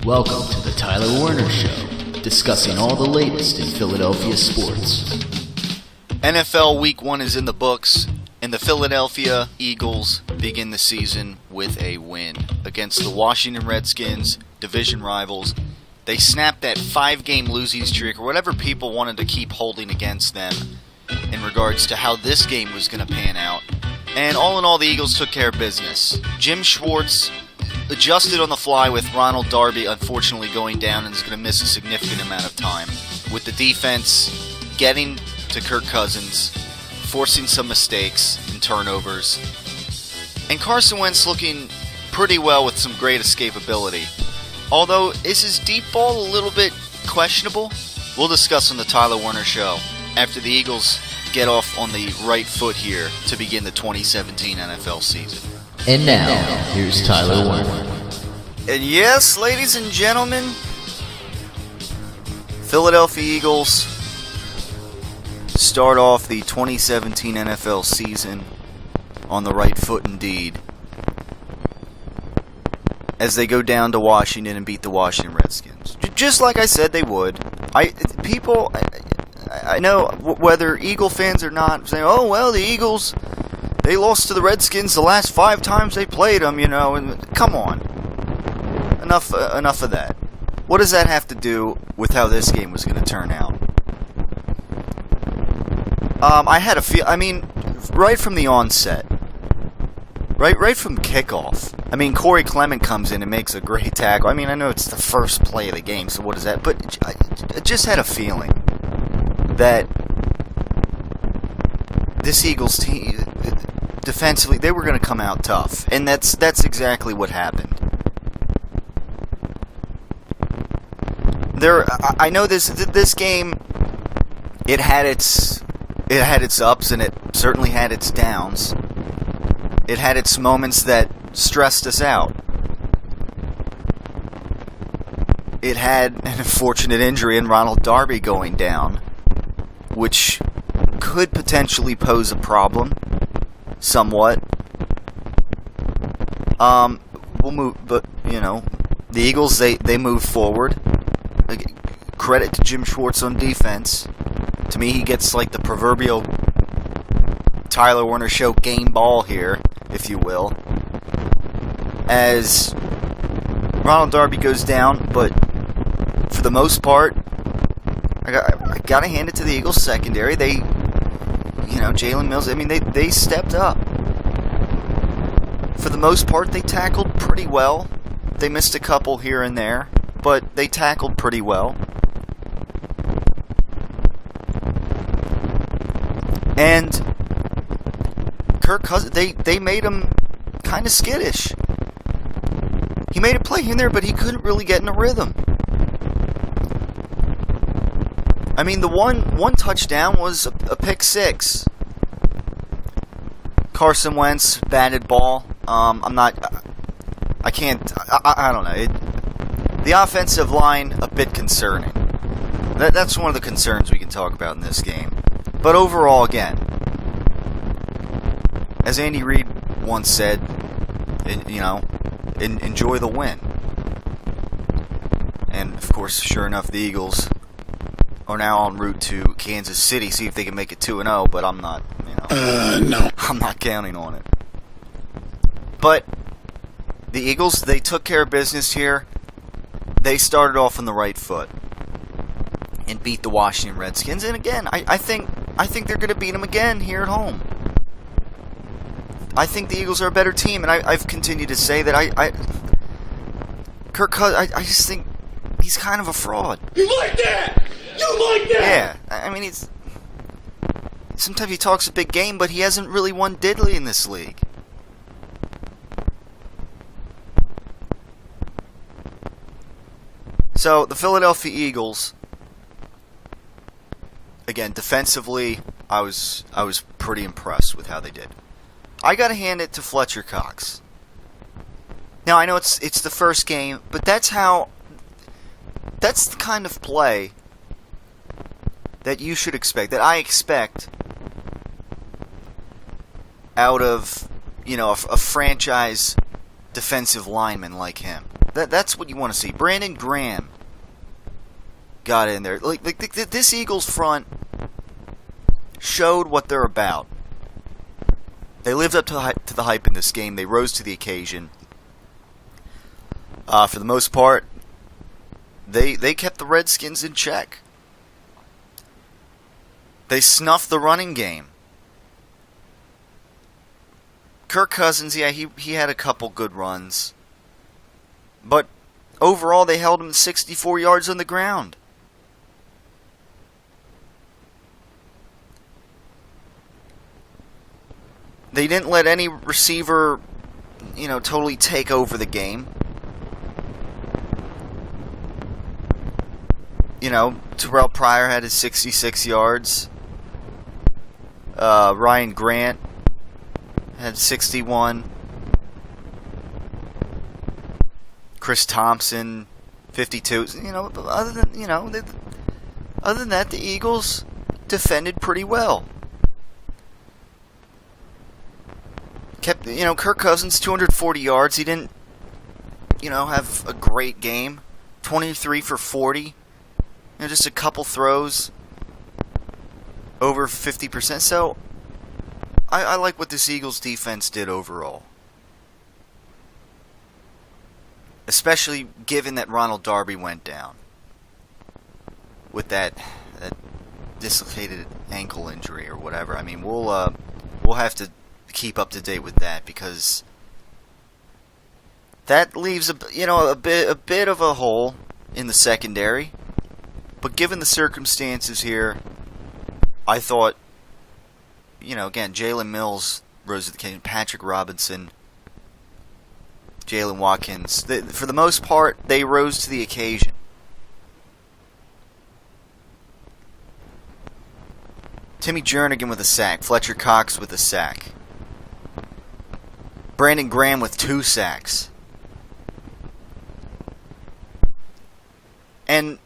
Welcome to the Tyler Werner Show, discussing all the latest in Philadelphia sports. NFL Week 1 is in the books, and the Philadelphia Eagles begin the season with a win against the Washington Redskins, division rivals. They snapped that 5-game losing streak, or whatever people wanted to keep holding against them in regards to how this game was going to pan out. And all in all, the Eagles took care of business. Jim Schwartz adjusted on the fly with Ronald Darby unfortunately going down and is going to miss a significant amount of time. With the defense getting to Kirk Cousins, forcing some mistakes and turnovers. And Carson Wentz looking pretty well with some great escapability. Although, is his deep ball a little bit questionable? We'll discuss on the Tyler Werner Show after the Eagles get off on the right foot here to begin the 2017 NFL season. And now, here's Tyler Werner. And yes, ladies and gentlemen, Philadelphia Eagles start off the 2017 NFL season on the right foot indeed, as they go down to Washington and beat the Washington Redskins. Just like I said they would. I know whether Eagle fans or not saying, oh, well, the Eagles, they lost to the Redskins the last 5 times they played them, you know, and come on. Enough of that. What does that have to do with how this game was going to turn out? I had a feel, right from the onset, right from kickoff, Corey Clement comes in and makes a great tackle. I know it's the first play of the game, so what is that? But I just had a feeling that this Eagles team, defensively, they were going to come out tough. And that's exactly what happened. I know this game, it had its ups and it certainly had its downs. It had its moments that stressed us out. It had an unfortunate injury in Ronald Darby going down, which could potentially pose a problem, somewhat. We'll move, but the Eagles they move forward. Credit to Jim Schwartz on defense. To me, he gets like the proverbial Tyler Werner Show game ball here, if you will, as Ronald Darby goes down. But for the most part, I gotta hand it to the Eagles secondary. They, Jalen Mills. They stepped up. For the most part, they tackled pretty well. They missed a couple here and there, but they tackled pretty well. And Kirk Cousins, they made him kind of skittish. He made a play in there, but he couldn't really get in a rhythm. The one touchdown was a pick six. Carson Wentz batted ball. I don't know. The offensive line, a bit concerning. That's one of the concerns we can talk about in this game. But overall, again, as Andy Reid once said, enjoy the win. And, of course, sure enough, the Eagles are now en route to Kansas City, see if they can make it 2-0, but I'm not, no. I'm not counting on it. But the Eagles, they took care of business here. They started off on the right foot and beat the Washington Redskins. And again, I think they're going to beat them again here at home. I think the Eagles are a better team, and I've continued to say that Kirk Cousins, I just think he's kind of a fraud. You like that? You like that? Yeah, he's... Sometimes he talks a big game, but he hasn't really won diddly in this league. So, the Philadelphia Eagles, again, defensively, I was pretty impressed with how they did. I gotta hand it to Fletcher Cox. Now, I know it's the first game, but that's the kind of play that you should expect, that I expect out of, a franchise defensive lineman like him. That's what you want to see. Brandon Graham got in there. This Eagles front showed what they're about. They lived up to the hype in this game. They rose to the occasion. For the most part, they kept the Redskins in check. They snuffed the running game. Kirk Cousins, yeah, he had a couple good runs. But overall, they held him 64 yards on the ground. They didn't let any receiver, totally take over the game. Terrell Pryor had his 66 yards. Ryan Grant had 61. Chris Thompson, 52. Other than that, the Eagles defended pretty well. Kept, Kirk Cousins, 240 yards. He didn't, have a great game. 23 for 40. Just a couple throws. Over 50%. So, I like what this Eagles defense did overall. Especially given that Ronald Darby went down. With that dislocated ankle injury or whatever. I mean, we'll have to keep up to date with that, because that leaves a bit of a hole in the secondary. But given the circumstances here, I thought, again, Jalen Mills rose to the occasion, Patrick Robinson, Jalen Watkins. For the most part, they rose to the occasion. Timmy Jernigan with a sack, Fletcher Cox with a sack. Brandon Graham with 2 sacks. And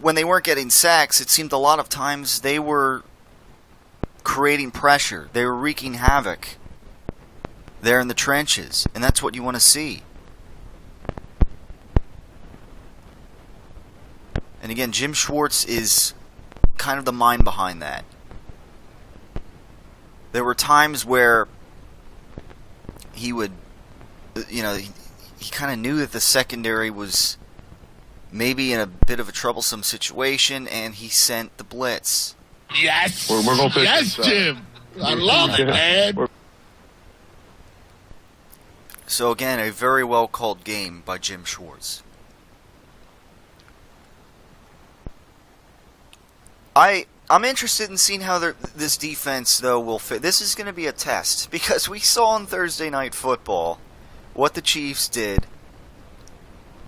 when they weren't getting sacks, it seemed a lot of times they were creating pressure. They were wreaking havoc there in the trenches. And that's what you want to see. And again, Jim Schwartz is kind of the mind behind that. There were times where he would, he kind of knew that the secondary was maybe in a bit of a troublesome situation, and he sent the blitz. Yes! We're gonna pick yes, this, Jim! I love it, man! So again, a very well called game by Jim Schwartz. I'm interested in seeing how this defense, though, will fit. This is going to be a test, because we saw on Thursday Night Football what the Chiefs did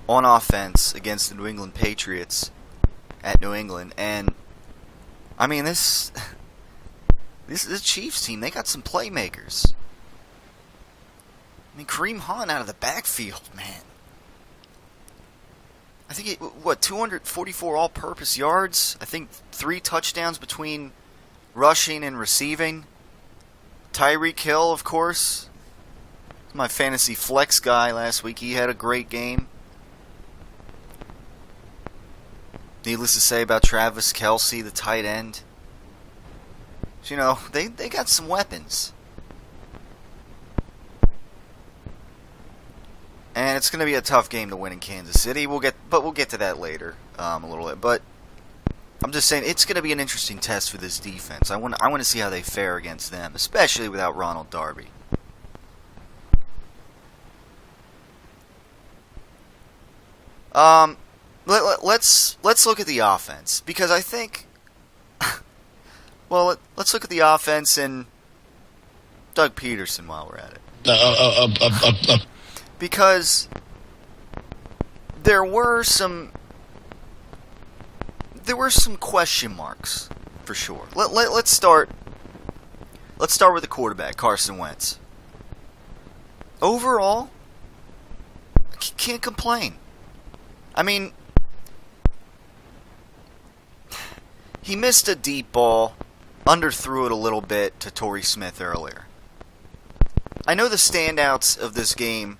on offense against the New England Patriots at New England. And, I mean, this Chiefs team, they got some playmakers. I mean, Kareem Hunt out of the backfield, man. I think 244 all-purpose yards. I think 3 touchdowns between rushing and receiving. Tyreek Hill, of course, my fantasy flex guy last week. He had a great game. Needless to say about Travis Kelce, the tight end. They got some weapons. And it's going to be a tough game to win in Kansas City. We'll get to that later a little bit. But I'm just saying it's going to be an interesting test for this defense. I want to see how they fare against them, especially without Ronald Darby. Let's look at the offense, because I think let's look at the offense and Doug Peterson while we're at it. Because there were some question marks for sure. Let's start with the quarterback, Carson Wentz. Overall, can't complain. I mean, he missed a deep ball, underthrew it a little bit to Torrey Smith earlier. I know the standouts of this game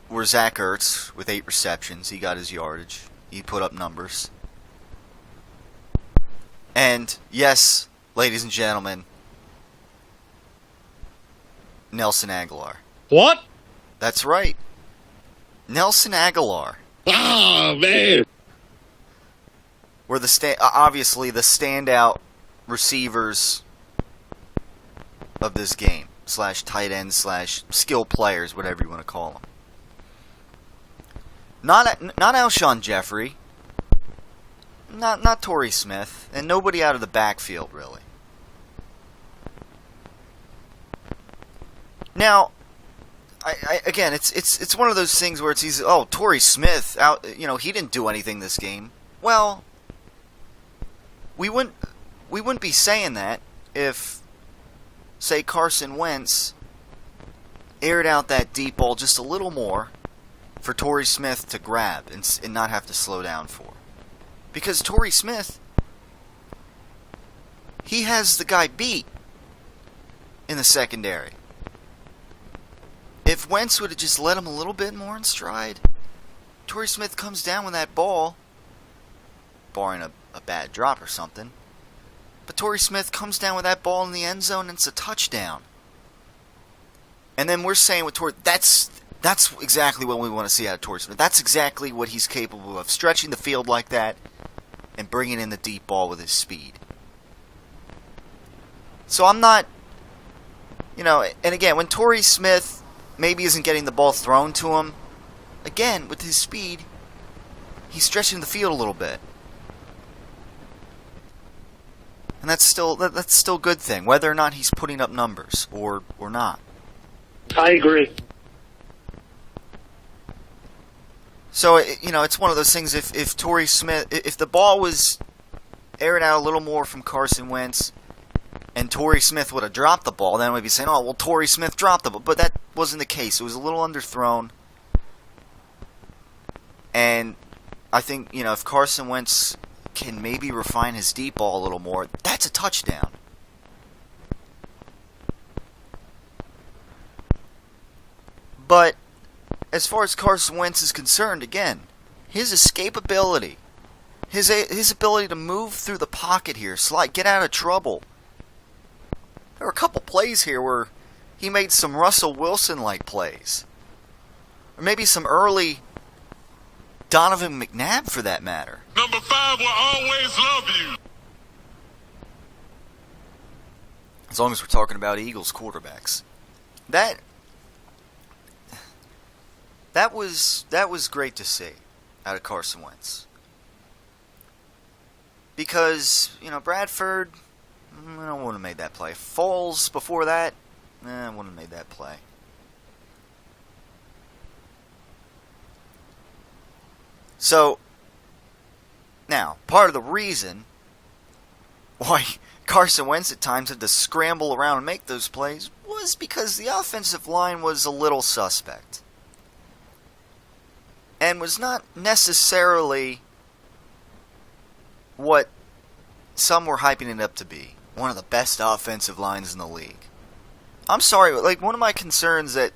were Zach Ertz with 8 receptions. He got his yardage. He put up numbers. And, yes, ladies and gentlemen, Nelson Aguilar. What? That's right. Nelson Aguilar. Oh, man. Were obviously the standout receivers of this game. / tight ends / skill players, whatever you want to call them. Not Alshon Jeffrey. Not Torrey Smith, and nobody out of the backfield, really. Now, again, it's one of those things where it's easy. Oh, Torrey Smith, he didn't do anything this game. Well, we wouldn't be saying that if, say, Carson Wentz aired out that deep ball just a little more for Torrey Smith to grab and not have to slow down for. Because Torrey Smith, he has the guy beat in the secondary. If Wentz would have just let him a little bit more in stride, Torrey Smith comes down with that ball, barring a bad drop or something, but Torrey Smith comes down with that ball in the end zone and it's a touchdown. And then we're saying with Torrey, that's exactly what we want to see out of Torrey Smith. That's exactly what he's capable of, stretching the field like that and bringing in the deep ball with his speed. So I'm not, and again, when Torrey Smith maybe isn't getting the ball thrown to him, again, with his speed, he's stretching the field a little bit. And that's still a good thing, whether or not he's putting up numbers or not. I agree. So, it's one of those things, if Torrey Smith, if the ball was aired out a little more from Carson Wentz, and Torrey Smith would have dropped the ball, then we'd be saying, oh, well, Torrey Smith dropped the ball. But that wasn't the case. It was a little underthrown. And I think, if Carson Wentz can maybe refine his deep ball a little more, that's a touchdown. But as far as Carson Wentz is concerned, again, his escapability, his ability to move through the pocket here, get out of trouble. There were a couple plays here where he made some Russell Wilson-like plays. Or maybe some early Donovan McNabb, for that matter. Number 5 will always love you. As long as we're talking about Eagles quarterbacks. That was great to see out of Carson Wentz. Because, Bradford, I wouldn't have made that play. Foles before that, I wouldn't have made that play. So, now, part of the reason why Carson Wentz at times had to scramble around and make those plays was because the offensive line was a little suspect. And was not necessarily what some were hyping it up to be. One of the best offensive lines in the league. I'm sorry, one of my concerns that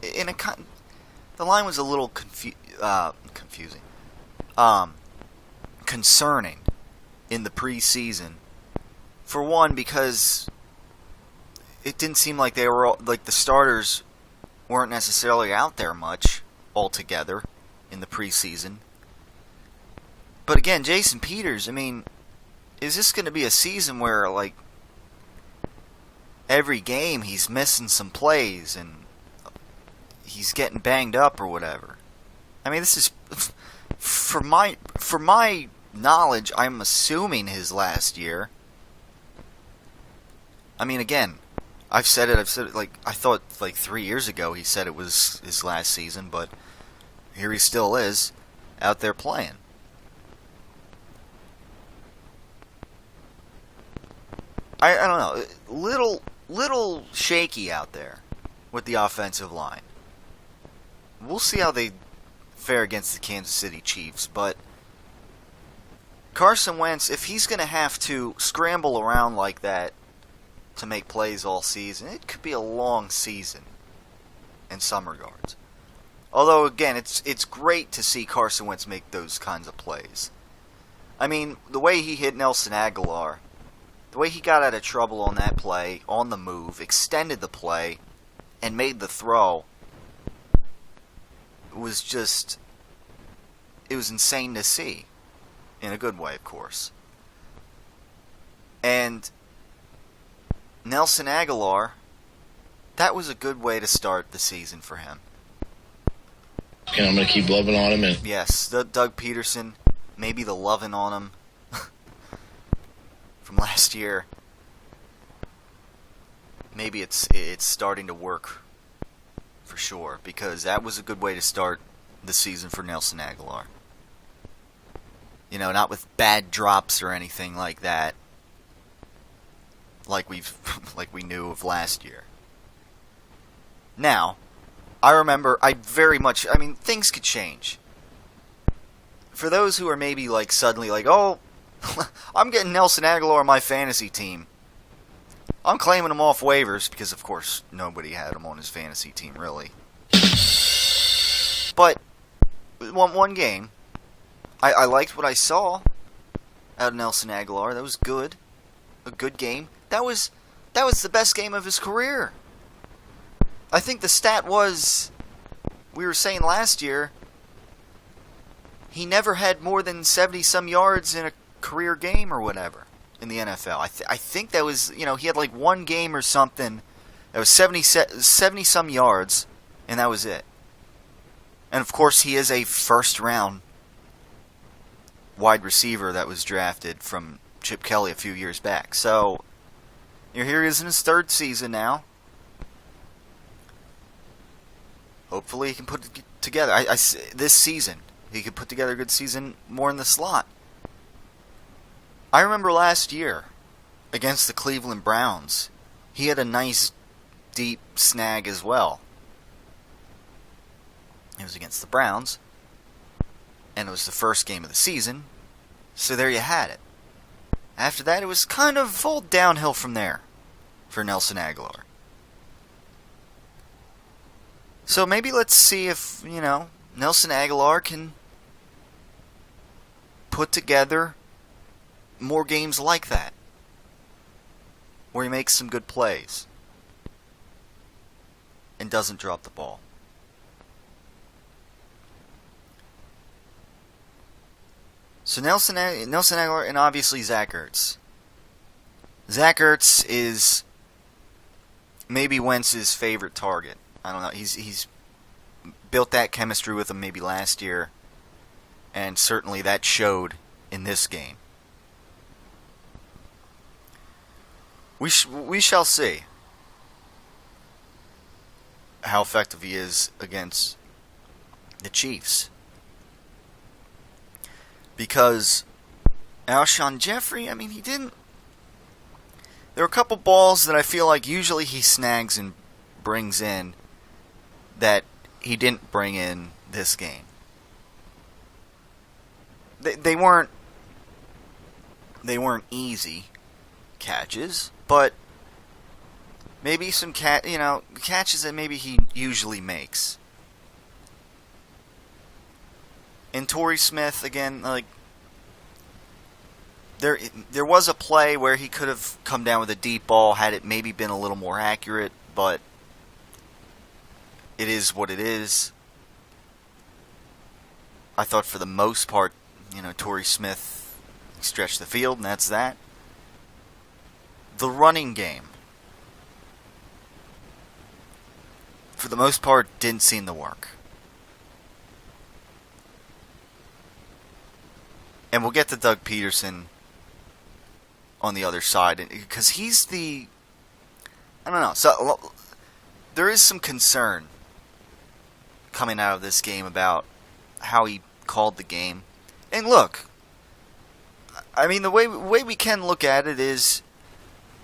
the line was a little confusing. Concerning in the preseason. For one, because it didn't seem like they were the starters weren't necessarily out there much altogether in the preseason. But again, Jason Peters, is this going to be a season where, every game he's missing some plays and he's getting banged up or whatever? This is, for my knowledge, I'm assuming his last year. Again, I've said it, I thought 3 years ago he said it was his last season, but here he still is, out there playing. I don't know, little shaky out there with the offensive line. We'll see how they fare against the Kansas City Chiefs, but Carson Wentz, if he's going to have to scramble around like that to make plays all season, it could be a long season in some regards. Although, again, it's great to see Carson Wentz make those kinds of plays. I mean, the way he hit Nelson Aguilar, the way he got out of trouble on that play, on the move, extended the play, and made the throw, was just... It was insane to see. In a good way, of course. And Nelson Aguilar, that was a good way to start the season for him. And I'm going to keep loving on him. And Yes, Doug Peterson, maybe the loving on him from last year. Maybe it's starting to work for sure, because that was a good way to start the season for Nelson Aguilar. You know, not with bad drops or anything like that, like we knew of last year. Now, I remember, things could change. For those who are maybe like suddenly like, oh, I'm getting Nelson Aguilar on my fantasy team. I'm claiming him off waivers because, of course, nobody had him on his fantasy team, really. But one game, I liked what I saw out of Nelson Aguilar. That was good. A good game. That was the best game of his career. I think the stat was, we were saying last year, he never had more than 70-some yards in a career game or whatever in the NFL. I think that was, he had like one game or something that was 70-some yards, and that was it. And of course, he is a first-round wide receiver that was drafted from Chip Kelly a few years back. So, here he is in his third season now. Hopefully he can put it together. This season, he could put together a good season more in the slot. I remember last year, against the Cleveland Browns, he had a nice, deep snag as well. It was against the Browns, and it was the first game of the season, so there you had it. After that, it was kind of all downhill from there for Nelson Aguilar. So maybe let's see if, Nelson Aguilar can put together more games like that, where he makes some good plays and doesn't drop the ball. So Nelson Aguilar and obviously Zach Ertz. Zach Ertz is maybe Wentz's favorite target. I don't know. He's built that chemistry with him maybe last year, and certainly that showed in this game. We shall see how effective he is against the Chiefs. Because Alshon Jeffrey, he didn't... There are a couple balls that I feel like usually he snags and brings in that he didn't bring in this game. They weren't easy catches, but maybe some catches that maybe he usually makes. And Torrey Smith, again, there was a play where he could have come down with a deep ball had it maybe been a little more accurate, but it is what it is. I thought for the most part, Torrey Smith stretched the field, and that's that. The running game, for the most part, didn't seem to work. And we'll get to Doug Peterson on the other side, because he's the... I don't know. So there is some concern coming out of this game about how he called the game. And look, the way we can look at it is,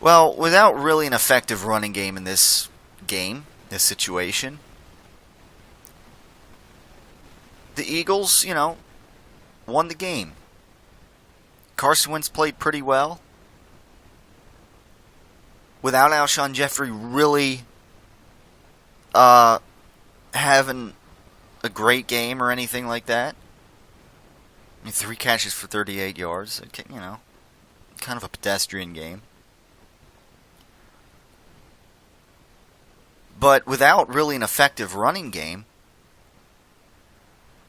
well, without really an effective running game in this situation, the Eagles, won the game. Carson Wentz played pretty well. Without Alshon Jeffrey really having a great game or anything like that. I mean, 3 catches for 38 yards. You know, kind of a pedestrian game. But without really an effective running game,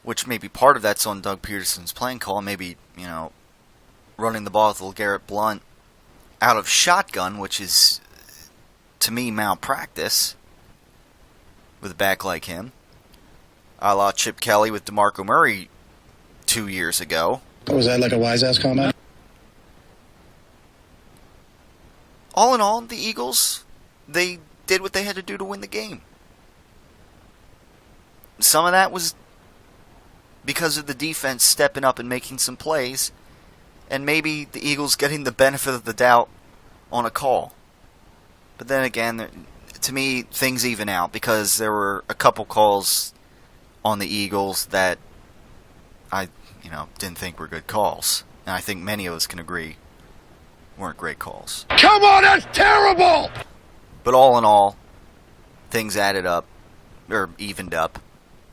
which maybe part of that's on Doug Peterson's playing call, maybe, you know, running the ball with LeGarrette Blount out of shotgun, which is, to me, malpractice with a back like him. A la Chip Kelly with DeMarco Murray 2 years ago. Was that like a wise-ass comment? All in all, the Eagles, they did what they had to do to win the game. Some of that was because of the defense stepping up and making some plays, and maybe the Eagles getting the benefit of the doubt on a call. But then again, to me, things even out, because there were a couple calls on the Eagles that I, didn't think were good calls. And I think many of us can agree weren't great calls. Come on, that's terrible! But all in all, things added up, or evened up,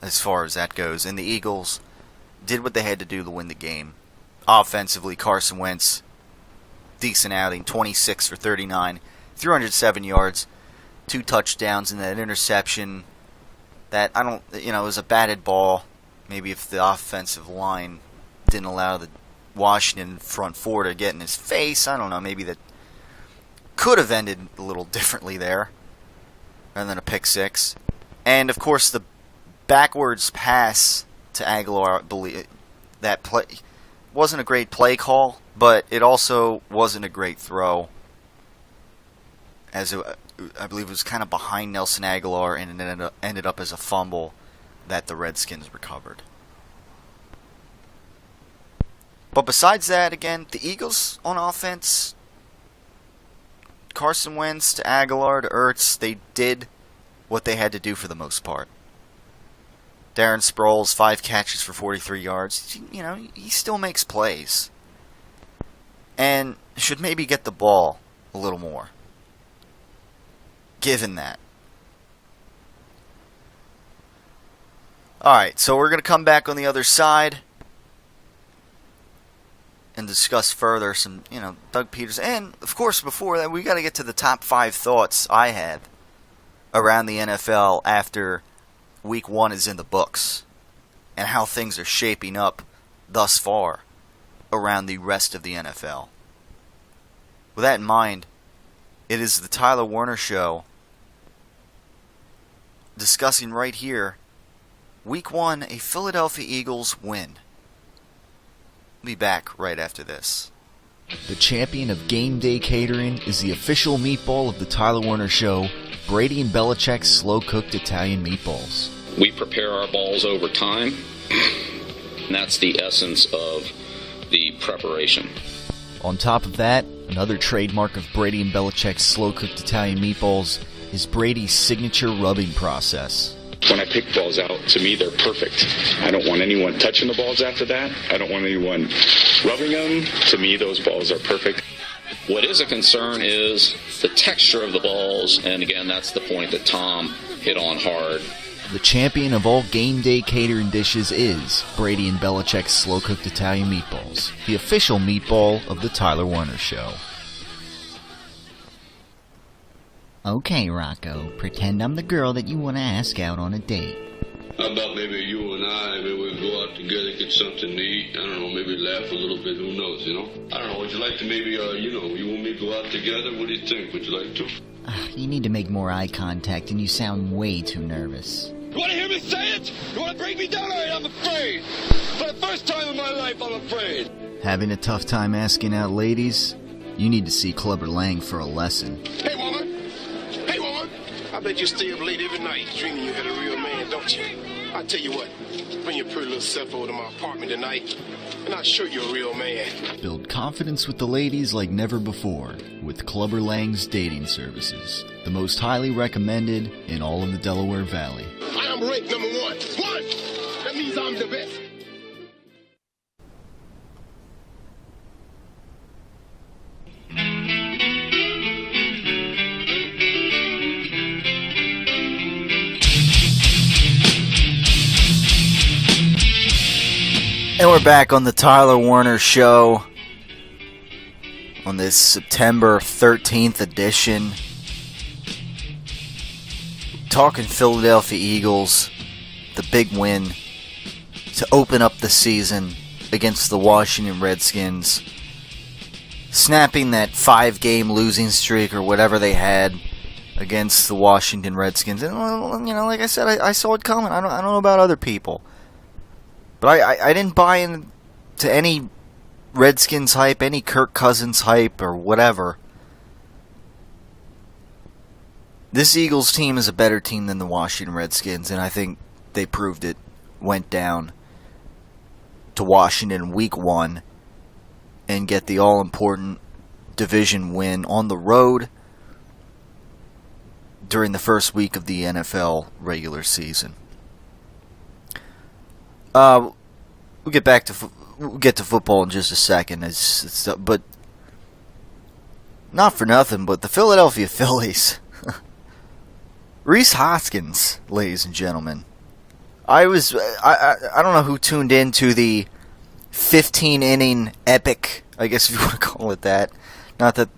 as far as that goes. And the Eagles did what they had to do to win the game. Offensively, Carson Wentz, decent outing, 26 for 39, 307 yards, 2 touchdowns, and that interception that, it was a batted ball. Maybe if the offensive line didn't allow the Washington front four to get in his face, I don't know, maybe that could have ended a little differently there, rather than a pick six. And, of course, the backwards pass to Aguilar, that play wasn't a great play call, but it also wasn't a great throw, as I believe it was kind of behind Nelson Aguilar, and it ended up as a fumble that the Redskins recovered. But besides that, again, the Eagles on offense, Carson Wentz to Aguilar to Ertz, they did what they had to do for the most part. Darren Sproles, 5 catches for 43 yards. He still makes plays. And should maybe get the ball a little more, given that. Alright, so we're going to come back on the other side and discuss further some, Doug Peterson. And, of course, before that, we got to get to the top 5 thoughts I have around the NFL after Week 1 is in the books, and how things are shaping up thus far around the rest of the NFL. With that in mind, it is the Tyler Werner Show, discussing right here Week 1, a Philadelphia Eagles win. We'll be back right after this. The champion of game day catering is the official meatball of the Tyler Werner Show, Brady and Belichick's slow-cooked Italian meatballs. We prepare our balls over time, and that's the essence of the preparation. On top of that, another trademark of Brady and Belichick's slow-cooked Italian meatballs is Brady's signature rubbing process. When I pick balls out, to me, they're perfect. I don't want anyone touching the balls after that. I don't want anyone rubbing them. To me, those balls are perfect. What is a concern is the texture of the balls, and again, that's the point that Tom hit on hard. The champion of all game day catering dishes is Brady and Belichick's slow-cooked Italian meatballs, the official meatball of the Tyler Werner Show. Okay, Rocco, pretend I'm the girl that you want to ask out on a date. How about maybe you and I, maybe we go out together, get something to eat, I don't know, maybe laugh a little bit, who knows, I don't know, would you like to maybe, you want me to go out together? What do you think? Would you like to? You need to make more eye contact, and you sound way too nervous. You want to hear me say it? You want to break me down? All right, I'm afraid. For the first time in my life, I'm afraid. Having a tough time asking out ladies? You need to see Clubber Lang for a lesson. Hey, woman. I bet you stay up late every night dreaming you had a real man, don't you? I tell you what, bring your pretty little self over to my apartment tonight, and I'll show you a real man. Build confidence with the ladies like never before with Clubber Lang's dating services, the most highly recommended in all of the Delaware Valley. I am ranked number 1. 1! That means I'm the best. And we're back on the Tyler Werner Show on this September 13th edition. Talking Philadelphia Eagles, the big win to open up the season against the Washington Redskins, snapping that 5-game losing streak or whatever they had against the Washington Redskins. And, like I said, I saw it coming. I don't know about other people. But I didn't buy into any Redskins hype, any Kirk Cousins hype, or whatever. This Eagles team is a better team than the Washington Redskins, and I think they proved it. Went down to Washington Week 1 and get the all-important division win on the road during the first week of the NFL regular season. We'll get to football in just a second, but not for nothing. But the Philadelphia Phillies, Rhys Hoskins, ladies and gentlemen. I don't know who tuned in to the 15-inning epic, I guess if you want to call it that. Not that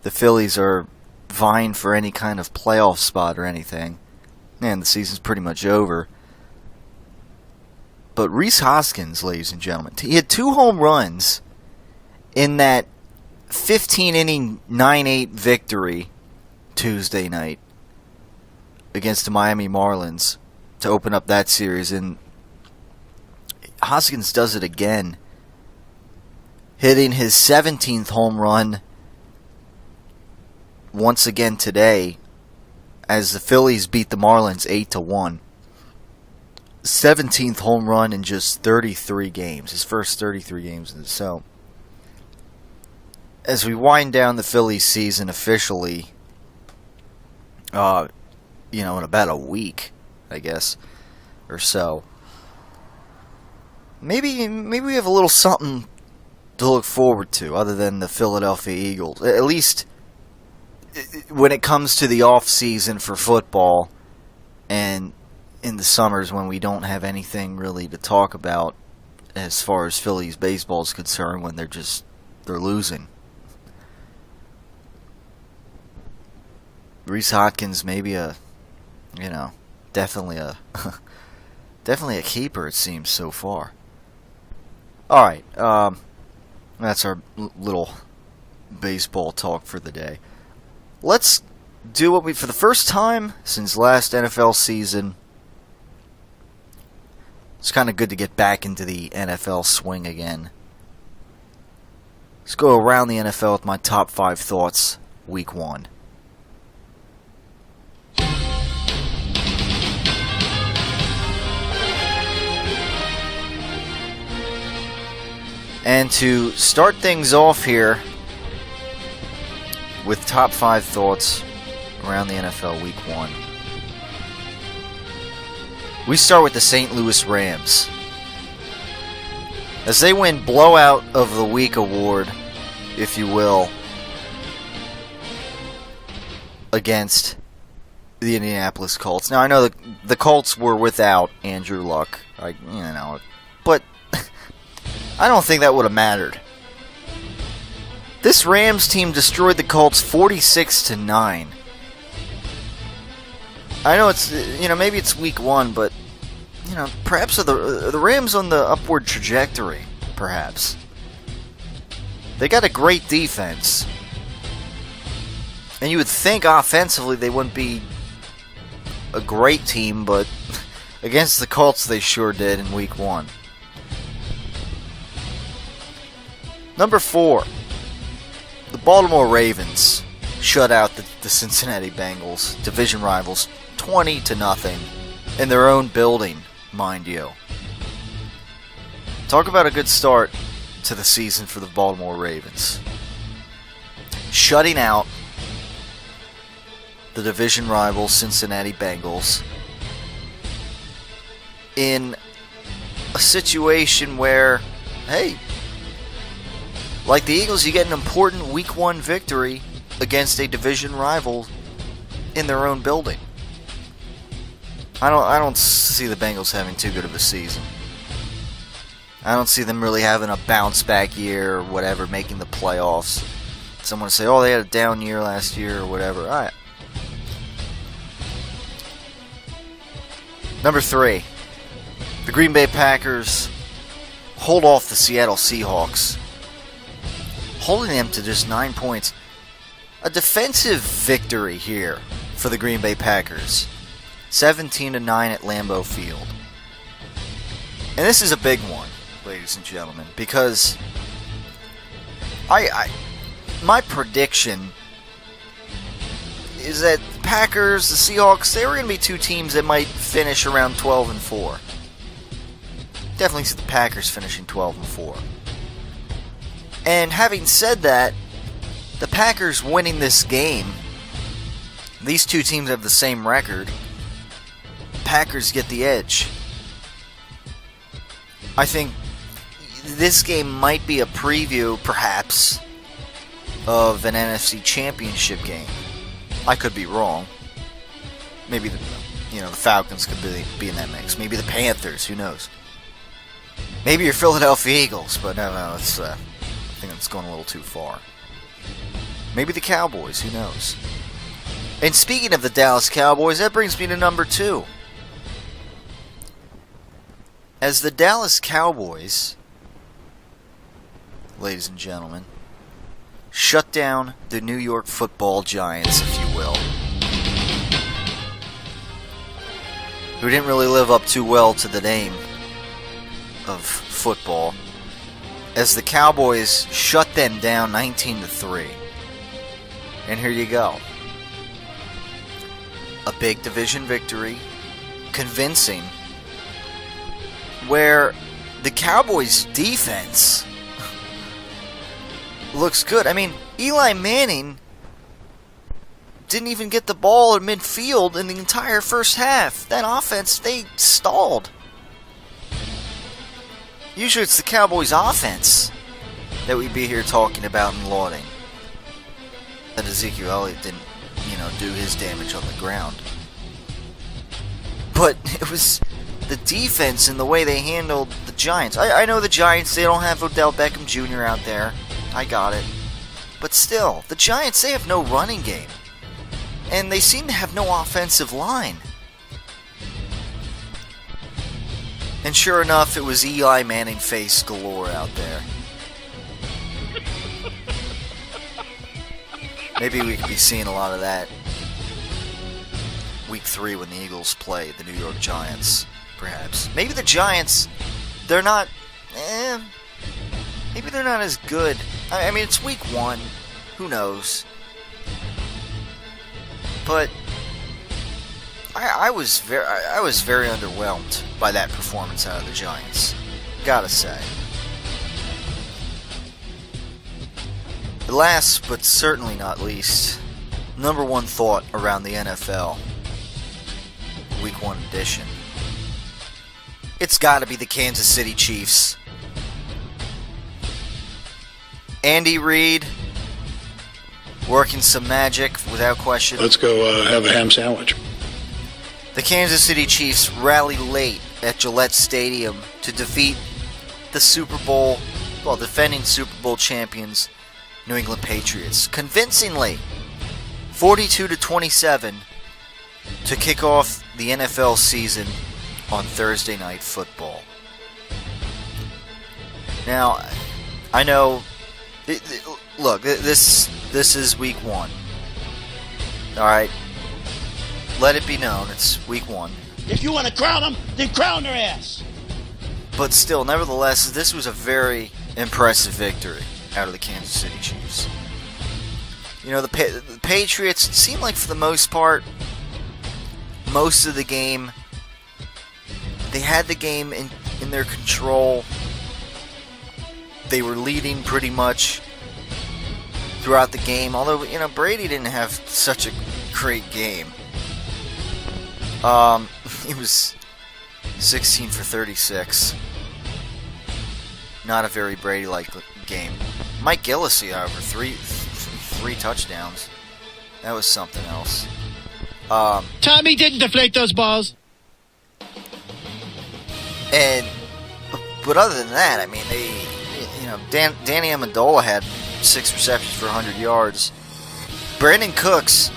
the Phillies are vying for any kind of playoff spot or anything. Man, the season's pretty much over. But Rhys Hoskins, ladies and gentlemen, he had 2 home runs in that 15-inning 9-8 victory Tuesday night against the Miami Marlins to open up that series. And Hoskins does it again, hitting his 17th home run once again today as the Phillies beat the Marlins 8-1. 17th home run in just 33 games, his first 33 games. So, as we wind down the Phillies season officially, in about a week, I guess, or so, maybe we have a little something to look forward to other than the Philadelphia Eagles. At least when it comes to the off season for football and in the summers when we don't have anything really to talk about as far as Phillies baseball is concerned, when they're losing. Rhys Hoskins, maybe definitely a keeper, it seems so far. All right, that's our little baseball talk for the day. Let's do for the first time since last NFL season. It's kind of good to get back into the NFL swing again. Let's go around the NFL with my top 5 thoughts, Week 1. And to start things off here with top 5 thoughts around the NFL Week 1. We start with the St. Louis Rams, as they win Blowout of the Week award, if you will, against the Indianapolis Colts. Now, I know the Colts were without Andrew Luck, but I don't think that would have mattered. This Rams team destroyed the Colts 46-9. I know it's, maybe it's Week 1, but, perhaps are the Rams on the upward trajectory, perhaps. They got a great defense. And you would think offensively they wouldn't be a great team, but against the Colts they sure did in Week 1. Number 4, the Baltimore Ravens shut out the Cincinnati Bengals, division rivals, 20-0 in their own building, mind you. Talk about a good start to the season for the Baltimore Ravens. Shutting out the division rival Cincinnati Bengals in a situation where, hey, like the Eagles, you get an important Week 1 victory against a division rival in their own building. I don't see the Bengals having too good of a season. I don't see them really having a bounce back year or whatever, making the playoffs. Someone say, oh, they had a down year last year or whatever. All right. Number 3. The Green Bay Packers hold off the Seattle Seahawks, holding them to just 9 points. A defensive victory here for the Green Bay Packers. 17-9 at Lambeau Field. And this is a big one, ladies and gentlemen, because my prediction is that the Packers, the Seahawks, they were going to be two teams that might finish around 12-4. Definitely see the Packers finishing 12-4. And having said that, the Packers winning this game, these two teams have the same record. Packers get the edge. I think this game might be a preview, perhaps, of an NFC Championship game. I could be wrong. Maybe the Falcons could be in that mix. Maybe the Panthers. Who knows? Maybe your Philadelphia Eagles, but no, it's I think it's going a little too far. Maybe the Cowboys. Who knows? And speaking of the Dallas Cowboys, that brings me to number 2. As the Dallas Cowboys, ladies and gentlemen, shut down the New York Football Giants, if you will, who didn't really live up too well to the name of football, as the Cowboys shut them down 19-3. And here you go. A big division victory, convincing, where the Cowboys' defense looks good. I mean, Eli Manning didn't even get the ball at midfield in the entire first half. That offense, they stalled. Usually it's the Cowboys' offense that we'd be here talking about and lauding. That Ezekiel Elliott didn't, do his damage on the ground. But it was the defense and the way they handled the Giants. I know the Giants, they don't have Odell Beckham Jr. out there. I got it. But still, the Giants, they have no running game. And they seem to have no offensive line. And sure enough, it was Eli Manning face galore out there. Maybe we could be seeing a lot of that Week 3 when the Eagles play the New York Giants, perhaps. Maybe the Giants, they're not... maybe they're not as good. I mean, it's Week 1. Who knows? But I was very underwhelmed by that performance out of the Giants. Gotta say. Last, but certainly not least, number 1 thought around the NFL. Week 1 edition. It's gotta be the Kansas City Chiefs. Andy Reid working some magic without question. Let's go have a ham sandwich. The Kansas City Chiefs rally late at Gillette Stadium to defeat the defending Super Bowl champions, New England Patriots, convincingly, 42-27, to kick off the NFL season on Thursday Night Football. Now, I know. Look, this is Week 1. All right, let it be known it's Week 1. If you want to crown them, then crown their ass. But still, nevertheless, this was a very impressive victory out of the Kansas City Chiefs. The Patriots, it seemed like for the most part, most of the game, they had the game in their control. They were leading pretty much throughout the game, although, Brady didn't have such a great game. He was 16 for 36. Not a very Brady-like game. Mike Gillislee, however, three touchdowns. That was something else. Tommy didn't deflate those balls. And But other than that, I mean, Danny Amendola had 6 receptions for 100 yards. Brandon Cooks,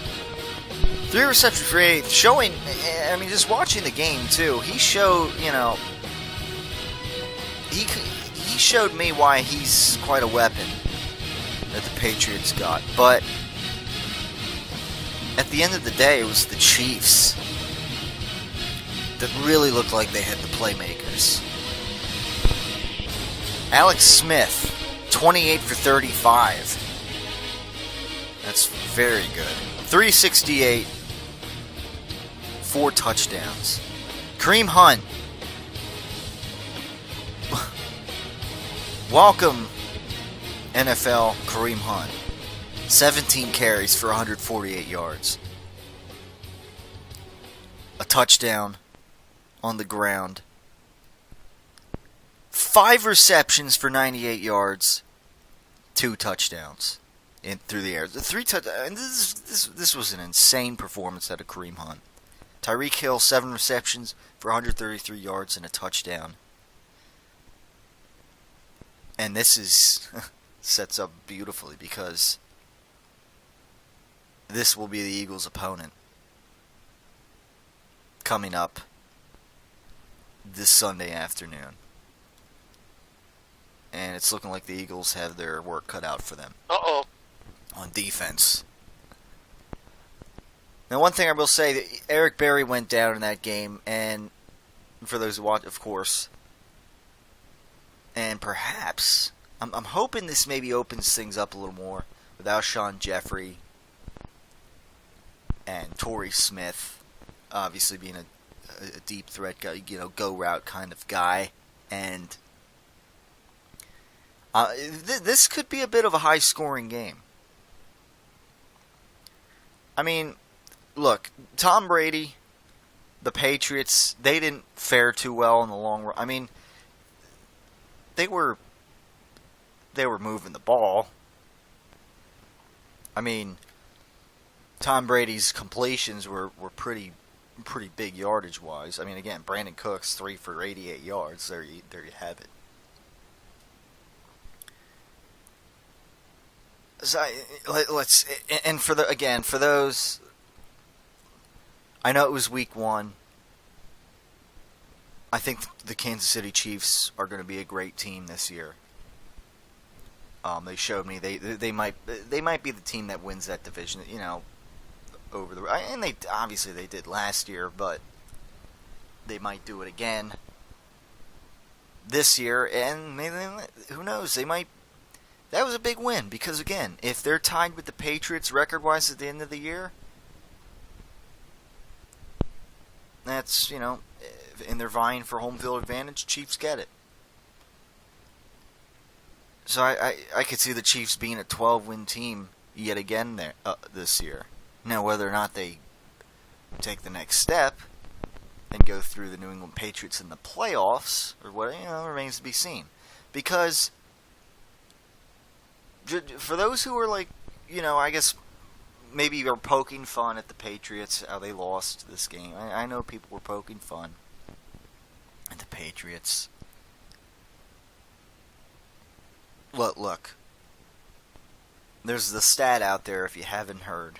3 receptions for 8, showing, I mean, just watching the game, too, he showed, he showed me why he's quite a weapon that the Patriots got. But at the end of the day, it was the Chiefs that really looked like they had the playmakers. Alex Smith, 28 for 35. That's very good. 368, 4 touchdowns. Kareem Hunt. Welcome, NFL Kareem Hunt. 17 carries for 148 yards. A touchdown on the ground. 5 receptions for 98 yards. 2 touchdowns through the air. And this was an insane performance out of Kareem Hunt. Tyreek Hill, 7 receptions for 133 yards and a touchdown. And this sets up beautifully because this will be the Eagles' opponent coming up this Sunday afternoon. And it's looking like the Eagles have their work cut out for them. Uh-oh. On defense. Now, one thing I will say, that Eric Berry went down in that game, and for those who watch, of course, and perhaps, I'm hoping this maybe opens things up a little more with Alshon Jeffrey and Torrey Smith, obviously being a deep threat guy, go route kind of guy, and this could be a bit of a high-scoring game. I mean, look, Tom Brady, the Patriots, they didn't fare too well in the long run. I mean, they were moving the ball. I mean, Tom Brady's completions were pretty big yardage-wise. I mean, again, Brandon Cooks, 3 for 88 yards. There you have it. So let's, and for those, I know it was week 1. I think the Kansas City Chiefs are going to be a great team this year. They showed me they might be the team that wins that division. Over the, and they obviously they did last year, but they might do it again this year, and maybe who knows? They might. That was a big win because, again, if they're tied with the Patriots record-wise at the end of the year, that's, and they're vying for home field advantage, Chiefs get it. So I could see the Chiefs being a 12-win team yet again there this year. Now, whether or not they take the next step and go through the New England Patriots in the playoffs, or what, remains to be seen. Because for those who are I guess maybe are poking fun at the Patriots, how they lost this game. I know people were poking fun at the Patriots. Well, look, there's the stat out there if you haven't heard.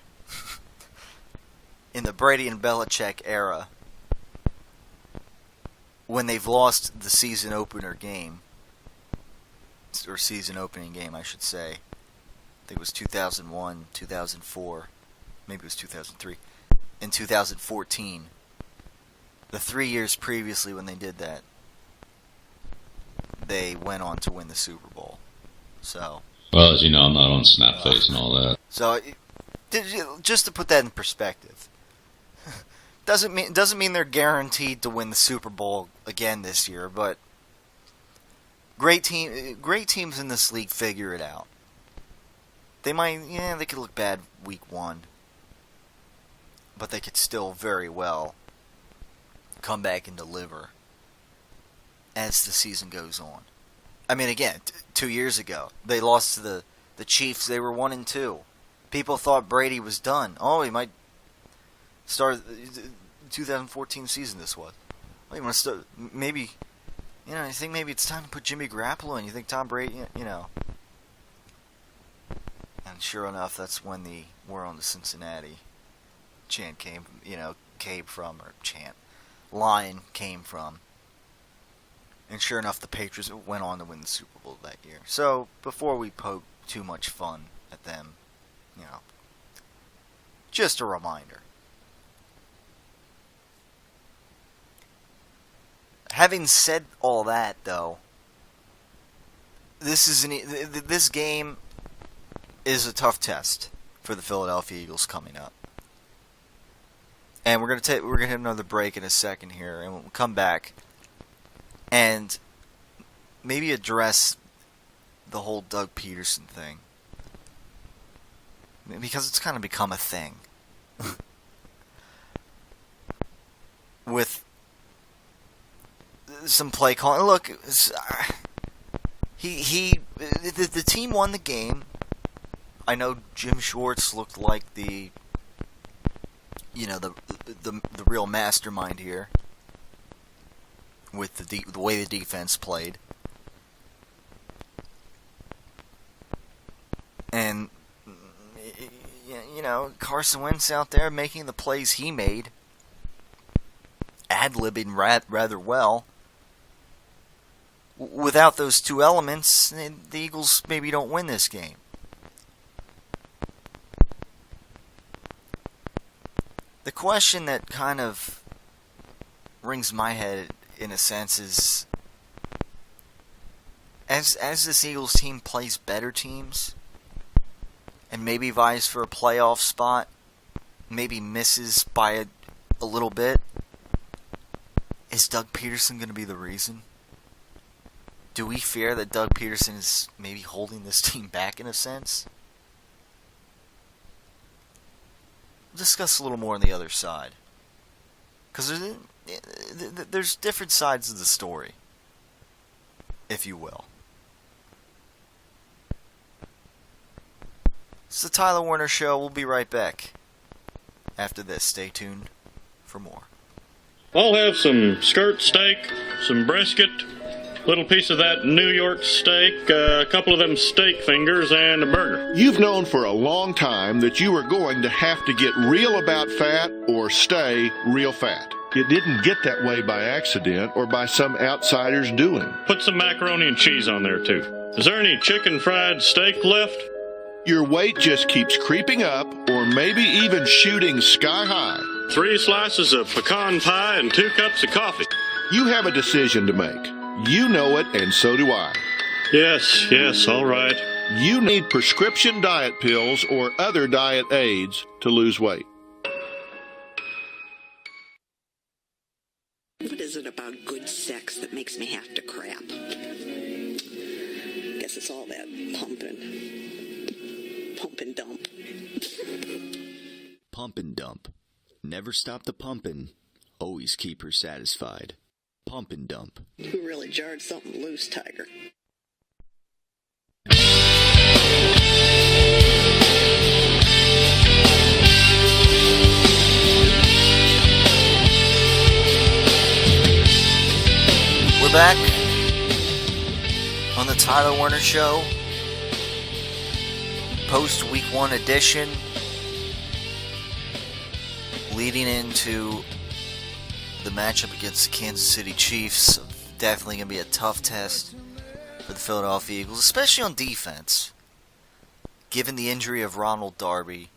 In the Brady and Belichick era, when they've lost the season opener game, or season opening game, I should say. I think it was 2001, 2004, maybe it was 2003, in 2014. The 3 years previously when they did that, they went on to win the Super Bowl. So. Well, as you know, I'm not on Snapface and all that. So, just to put that in perspective, doesn't mean they're guaranteed to win the Super Bowl again this year, but great teams in this league figure it out. They could look bad week 1, but they could still very well come back and deliver as the season goes on. I mean, again, 2 years ago, they lost to the Chiefs. They were 1-2. People thought Brady was done. Oh, he might start the 2014 season. This was. Well, he must start, maybe You know, you think maybe it's time to put Jimmy Garoppolo in. You think Tom Brady, you know. And sure enough, that's when the "We're on to Cincinnati" chant came from, or chant, line came from. And sure enough, the Patriots went on to win the Super Bowl that year. So, before we poke too much fun at them, you know, just a reminder. Having said all that, though, this game is a tough test for the Philadelphia Eagles coming up. And we're gonna hit another break in a second here, and we'll come back and maybe address the whole Doug Peterson thing, because it's kind of become a thing with some play calling. Look, the team won the game. I know Jim Schwartz looked like the real mastermind here with the way the defense played. And you know, Carson Wentz out there making the plays he made, ad-libbing rather well. Without those two elements, the Eagles maybe don't win this game. The question that kind of rings my head, in a sense, is as this Eagles team plays better teams and maybe vies for a playoff spot, maybe misses by a little bit, is Doug Peterson going to be the reason? Do we fear that Doug Peterson is maybe holding this team back in a sense? We'll discuss a little more on the other side. Because there's different sides of the story, if you will. It's the Tyler Werner Show. We'll be right back after this. Stay tuned for more. I'll have some skirt steak, some brisket, little piece of that New York steak, a couple of them steak fingers, and a burger. You've known for a long time that you were going to have to get real about fat or stay real fat. It didn't get that way by accident or by some outsider's doing. Put some macaroni and cheese on there, too. Is there any chicken fried steak left? Your weight just keeps creeping up or maybe even shooting sky high. 3 slices of pecan pie and 2 cups of coffee. You have a decision to make. You know it, and so do I. Yes, all right. You need prescription diet pills or other diet aids to lose weight. What is it about good sex that makes me have to crap? Guess it's all that pumping. Pump and dump. Pump and dump. Never stop the pumping. Always keep her satisfied. Pump and dump. Who really jarred something loose, Tiger? We're back on the Tyler Werner Show. Post Week 1 edition. Leading into the matchup against the Kansas City Chiefs. Definitely going to be a tough test for the Philadelphia Eagles, especially on defense. Given the injury of Ronald Darby,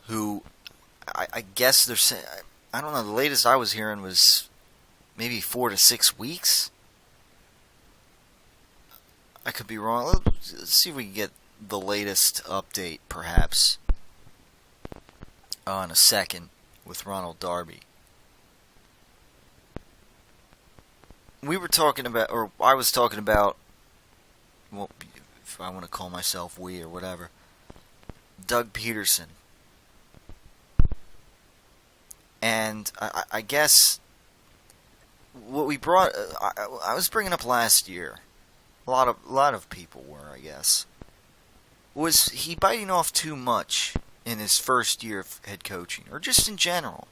who I guess they're saying, I don't know, the latest I was hearing was maybe 4 to 6 weeks. I could be wrong. Let's see if we can get the latest update, perhaps, in a second with Ronald Darby. We were talking about, or I was talking about, well, if I want to call myself we or whatever, Doug Peterson. And I guess what we brought, I was bringing up last year, a lot of people were, I guess, was he biting off too much in his first year of head coaching, or just in general?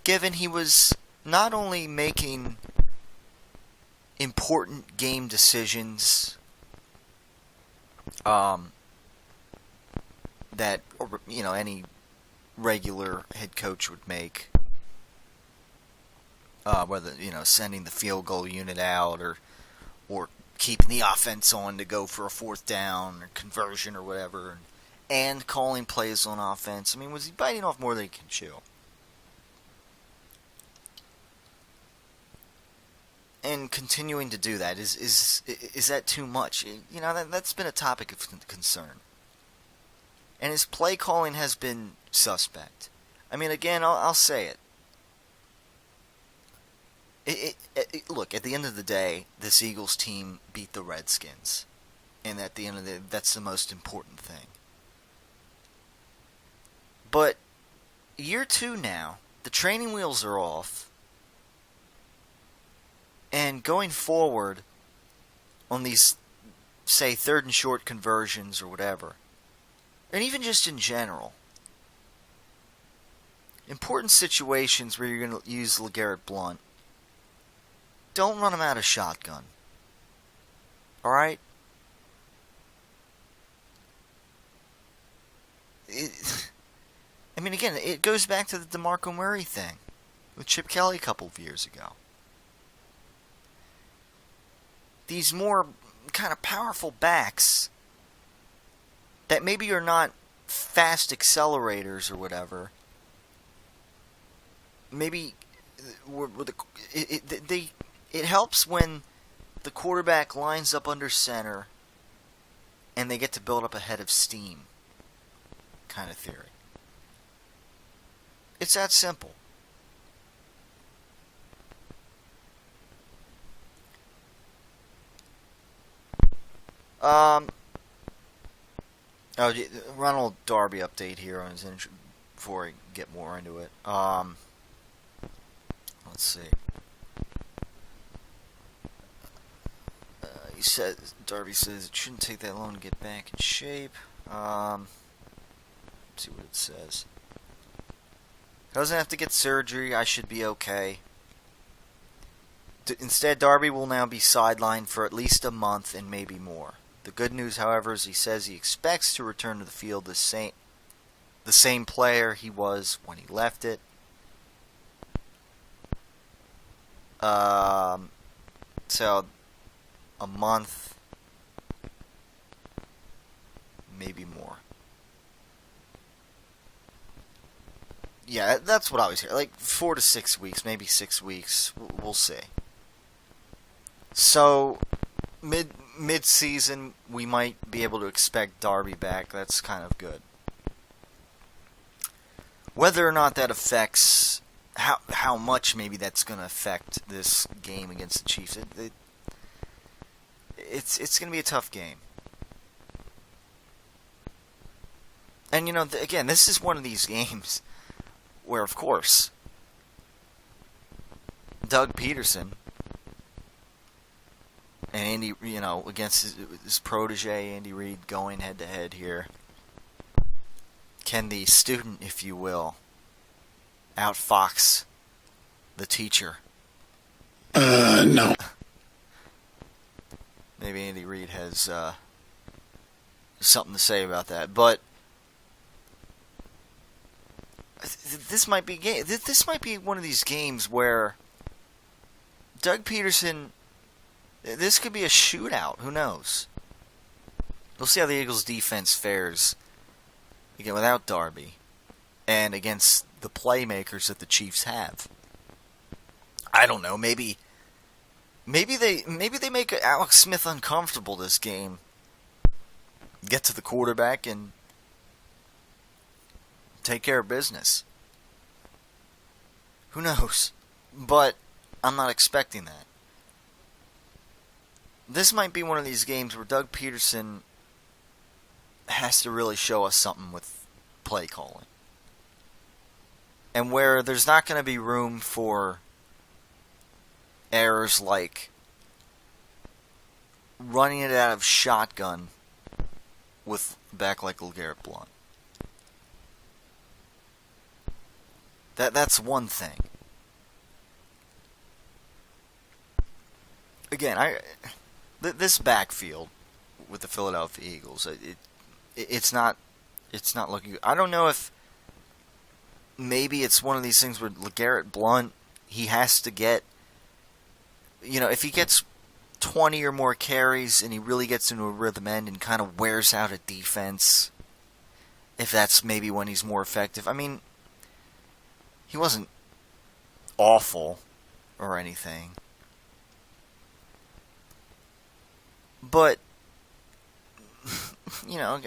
Given he was not only making important game decisions that any regular head coach would make, whether sending the field goal unit out or keeping the offense on to go for a fourth down or conversion or whatever, and calling plays on offense. I mean, was he biting off more than he can chew? And continuing to do that, is that too much? That's been a topic of concern. And his play calling has been suspect. I mean, again, I'll say it. Look, at the end of the day, this Eagles team beat the Redskins. And at the end of the day, that's the most important thing. But year 2 now, the training wheels are off. And going forward on these, say, 3rd and short conversions or whatever, and even just in general, important situations where you're going to use LeGarrette Blount, don't run him out of shotgun. Alright? I mean, again, it goes back to the DeMarco Murray thing with Chip Kelly a couple of years ago. These more kind of powerful backs that maybe are not fast accelerators or whatever. Maybe it helps when the quarterback lines up under center and they get to build up a head of steam kind of theory. It's that simple. Ronald Darby update here on his intro before I get more into it. Let's see. Darby says it shouldn't take that long to get back in shape. Let's see what it says. Doesn't have to get surgery. I should be okay. Instead, Darby will now be sidelined for at least a month and maybe more. The good news, however, is he says he expects to return to the field the same player he was when he left it. So, a month, maybe more. Yeah, that's what I was hearing. Like 4 to 6 weeks, maybe 6 weeks. We'll see. So, mid-season, we might be able to expect Darby back. That's kind of good. Whether or not that affects how much maybe that's going to affect this game against the Chiefs, it's going to be a tough game. And again, this is one of these games where, of course, Doug Peterson and Andy, against his protege, Andy Reid, going head-to-head here. Can the student, if you will, outfox the teacher? No. Maybe Andy Reid has something to say about that, but this might be one of these games where Doug Peterson. This could be a shootout. Who knows? We'll see how the Eagles' defense fares again without Darby and against the playmakers that the Chiefs have. I don't know. Maybe they make Alex Smith uncomfortable this game. Get to the quarterback and take care of business. Who knows? But I'm not expecting that. This might be one of these games where Doug Peterson has to really show us something with play calling. And where there's not going to be room for errors like running it out of shotgun with a back like LeGarrette Blount. That's one thing. again, this backfield with the Philadelphia Eagles, it's not looking good. I don't know if maybe it's one of these things where LeGarrette Blount, he has to get, if he gets 20 or more carries and he really gets into a rhythm end and kind of wears out a defense, if that's maybe when he's more effective. I mean, he wasn't awful or anything. But,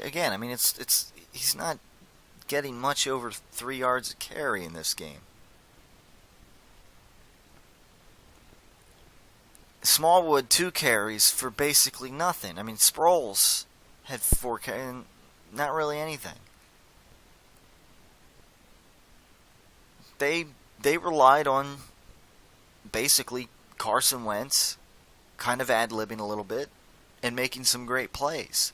again, I mean, it's he's not getting much over 3 yards a carry in this game. Smallwood, 2 carries for basically nothing. I mean, Sproles had 4 carries, not really anything. They relied on basically Carson Wentz kind of ad-libbing a little bit and making some great plays.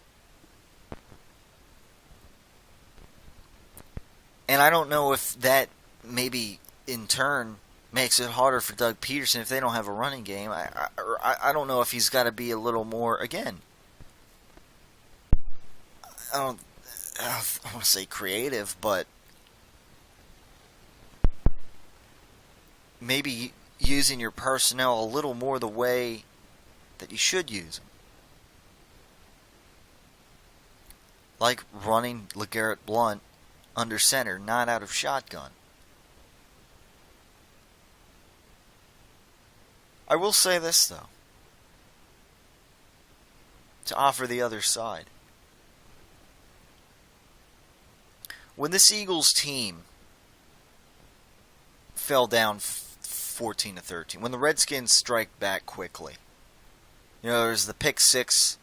And I don't know if that maybe in turn makes it harder for Doug Peterson if they don't have a running game. I don't know if he's got to be a little more, again, I don't want to say creative, but maybe using your personnel a little more the way that you should use them. Like running LeGarrette Blount under center, not out of shotgun. I will say this, though, to offer the other side. When this Eagles team fell down 14-13, when the Redskins strike back quickly, there's the pick 6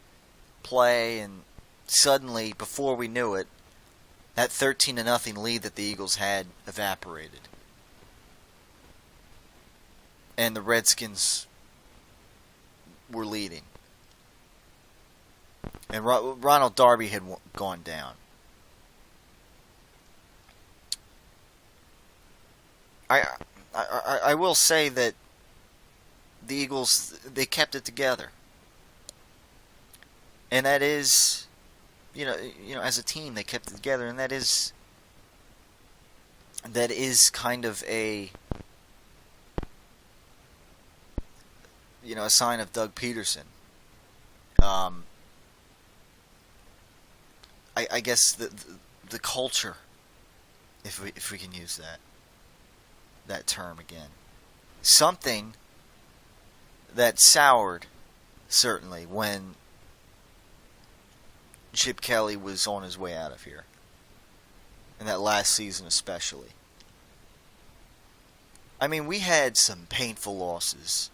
play, and suddenly, before we knew it, that 13-0 lead that the Eagles had evaporated. And the Redskins were leading. And Ronald Darby had gone down. I will say that the Eagles, they kept it together. And that is, as a team, they kept it together, and that is kind of a sign of Doug Peterson. I guess the culture, if we can use that term again, something that soured certainly when Chip Kelly was on his way out of here, and that last season especially. I mean, we had some painful losses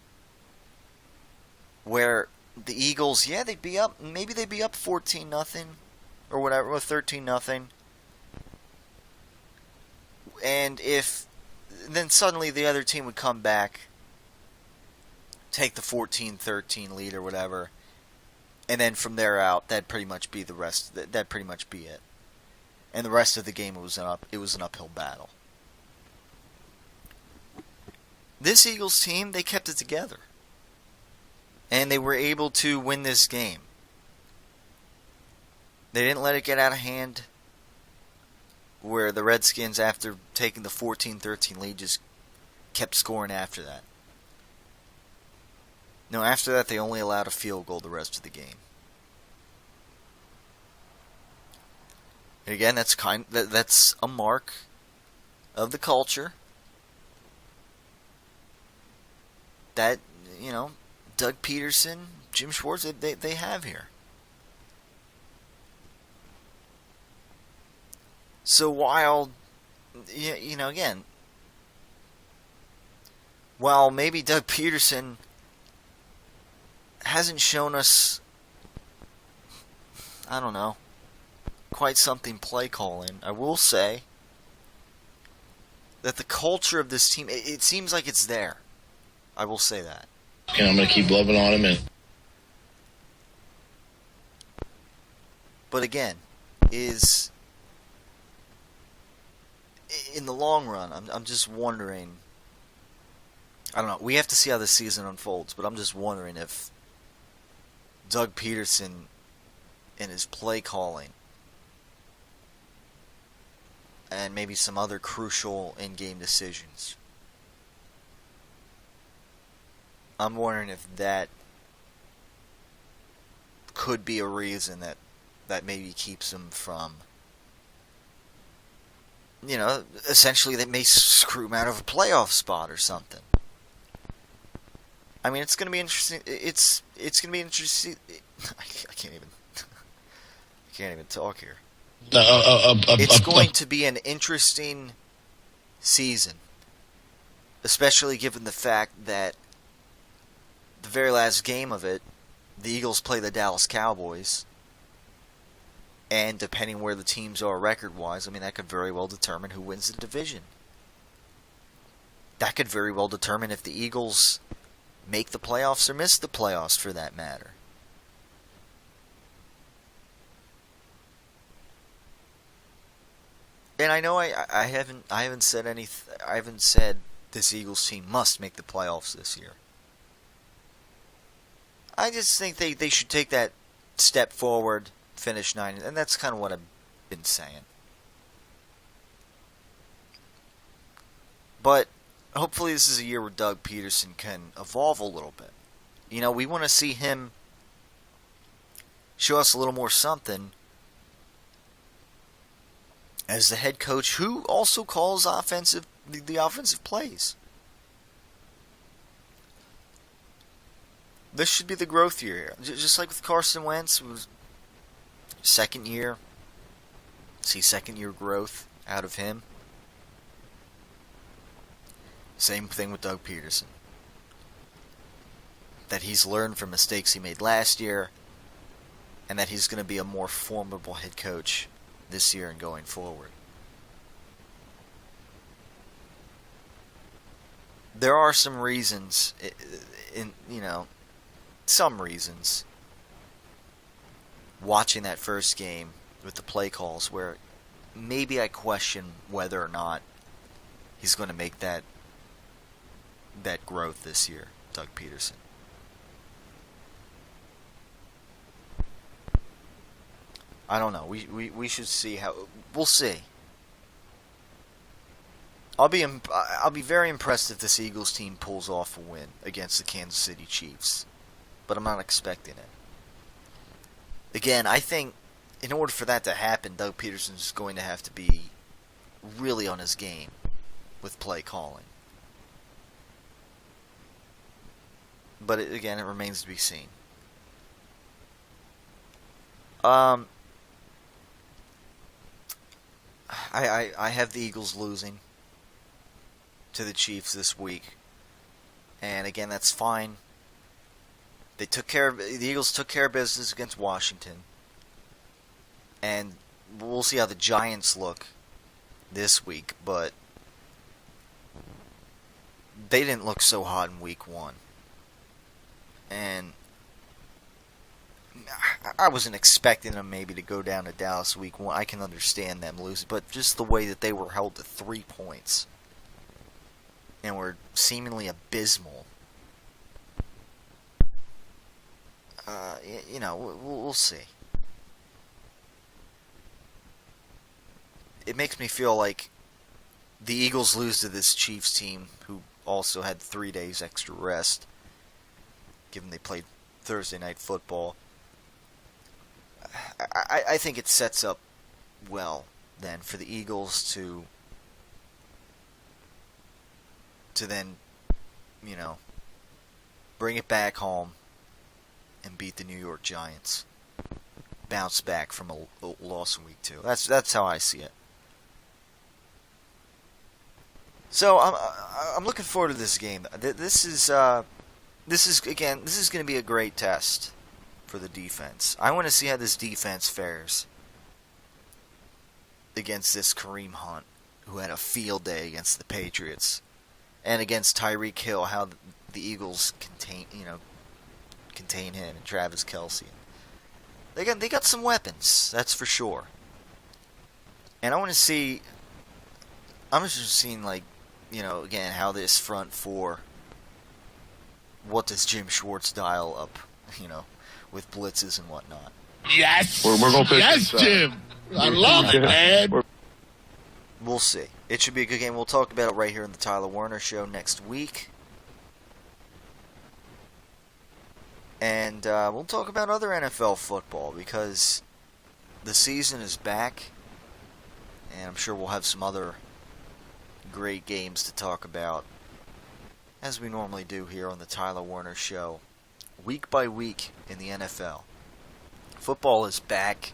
where the Eagles, they'd be up, maybe they'd be up 14-0 or whatever, or 13-0. And then suddenly the other team would come back, take the 14-13 lead or whatever, and then from there out, that'd pretty much be the rest. That'd pretty much be it. And the rest of the game, it was an uphill battle. This Eagles team, they kept it together. And they were able to win this game. They didn't let it get out of hand, where the Redskins, after taking the 14-13 lead, just kept scoring after that. No, after that, they only allowed a field goal the rest of the game. And again, that's a mark of the culture that, Doug Peterson, Jim Schwartz, they have here. So while, again, while maybe Doug Peterson hasn't shown us, I don't know, quite something play calling, I will say that the culture of this team, it seems like it's there. I will say that. And I'm going to keep loving on him. But again, is in the long run, I'm just wondering, I don't know. We have to see how this season unfolds, but I'm just wondering if Doug Peterson and his play calling and maybe some other crucial in-game decisions, I'm wondering if that could be a reason that maybe keeps him from, essentially that may screw him out of a playoff spot or something. I mean, it's going to be interesting. It's going to be interesting. I can't even talk here. It's going to be an interesting season, especially given the fact that the very last game of it, the Eagles play the Dallas Cowboys, and depending where the teams are record-wise, I mean, that could very well determine who wins the division. That could very well determine if the Eagles make the playoffs or miss the playoffs, for that matter. And I know I haven't said this Eagles team must make the playoffs this year. I just think they should take that step forward, finish 9, and that's kind of what I've been saying. But hopefully this is a year where Doug Peterson can evolve a little bit. We want to see him show us a little more something as the head coach, who also calls the offensive plays. This should be the growth year here. Just like with Carson Wentz, it was second year. See second year growth out of him. Same thing with Doug Peterson. That he's learned from mistakes he made last year, and that he's going to be a more formidable head coach this year and going forward. There are some reasons, some reasons, watching that first game with the play calls where maybe I question whether or not he's going to make that growth this year, Doug Peterson. I don't know. We should see how. We'll see. I'll be very impressed if this Eagles team pulls off a win against the Kansas City Chiefs, but I'm not expecting it. Again, I think in order for that to happen, Doug Peterson's going to have to be really on his game with play calling. But again, it remains to be seen. I have the Eagles losing to the Chiefs this week, and again, that's fine. The Eagles took care of business against Washington, and we'll see how the Giants look this week, but they didn't look so hot in week 1. And I wasn't expecting them maybe to go down to Dallas week 1. I can understand them losing, but just the way that they were held to 3 points and were seemingly abysmal. We'll see. It makes me feel like the Eagles lose to this Chiefs team, who also had 3 days extra rest, given they played Thursday night football. I think it sets up well then for the Eagles to then, bring it back home and beat the New York Giants. Bounce back from a loss in week 2. That's how I see it. So I'm looking forward to this game. This is going to be a great test for the defense. I want to see how this defense fares against this Kareem Hunt, who had a field day against the Patriots, and against Tyreek Hill, how the Eagles contain him and Travis Kelce. They got some weapons, that's for sure. And I want to see. I'm just seeing again how this front four what does Jim Schwartz dial up, with blitzes and whatnot. Yes! We're gonna pick yes, this, Jim! I love it, man! We'll see. It should be a good game. We'll talk about it right here in the Tyler Werner Show next week. And we'll talk about other NFL football because the season is back. And I'm sure we'll have some other great games to talk about, as we normally do here on the Tyler Werner Show, week by week in the NFL. Football is back,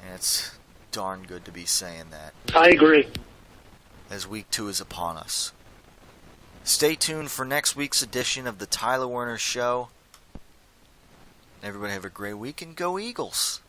and it's darn good to be saying that. I agree. As week 2 is upon us. Stay tuned for next week's edition of the Tyler Werner Show. Everybody have a great week and go Eagles.